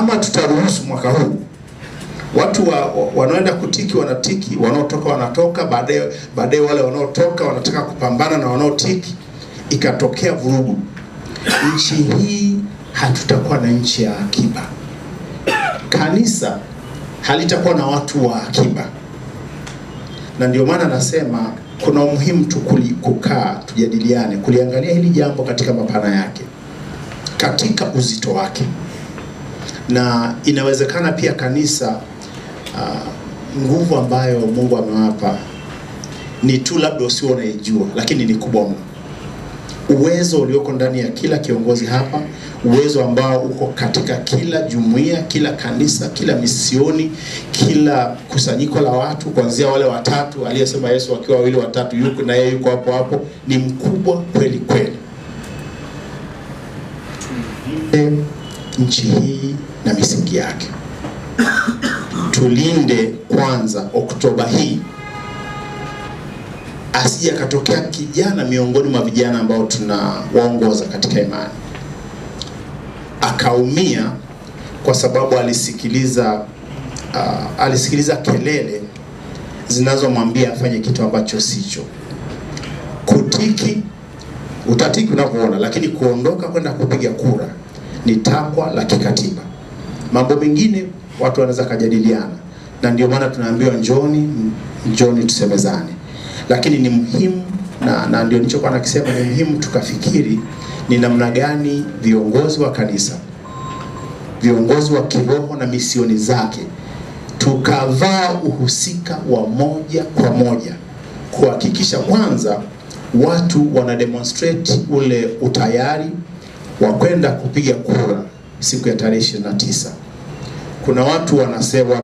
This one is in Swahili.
kama tutaruhusu mwaka huu watu wanaoenda kutiki wanatiki, wanaotoka wanatoka, baadaye wale wanaotoka wanataka kupambana na wanaotiki, ikatokea vurugu, nchi hii hatutakuwa na nchi ya akiba. Kanisa halitakuwa na watu wa akiba. Na ndio maana nasema kuna umuhimu kukaa tujadiliane, kuliangalia hili jambo katika mapana yake, katika uzito wake. Na inawezekana pia kanisa nguvu ambayo Mungu amewapa ni tu labda usio unaijua, lakini ni kubwa mno. Uwezo ulioko ndani ya kila kiongozi hapa, uwezo ambao uko katika kila jumuiya, kila kanisa, kila misioni, kila kusanyiko la watu, kuanzia wale watatu aliyesema Yesu wakiwa wawili watatu yuko na yeye yuko hapo, ni mkubwa kweli kweli. Nchi hii na misingi yake. Tulinde kwanza Oktoba hii asije katokea kijana miongoni mwa vijana ambao tunawaongoza katika imani akaumia kwa sababu alisikiliza kelele zinazomwambia afanye kitu ambacho sicho. Kutiki, utatiki unavyoona, lakini kuondoka kwenda kupiga kura ni takwa la kikatiba. Mambo mengine watu wanaweza kujadiliana, na ndio maana tunaambiwa njoni tusemezane. Lakini ni muhimu na ndio nilichokuwa nakisema, ni muhimu tukafikiri ni namna gani viongozi wa kanisa, viongozi wa kiroho na misioni zake tukavaa uhusika wa moja kwa moja kuhakikisha kwanza watu wana demonstrate ule utayari wa kwenda kupiga kura siku ya tarehe 29. Kuna watu wanasema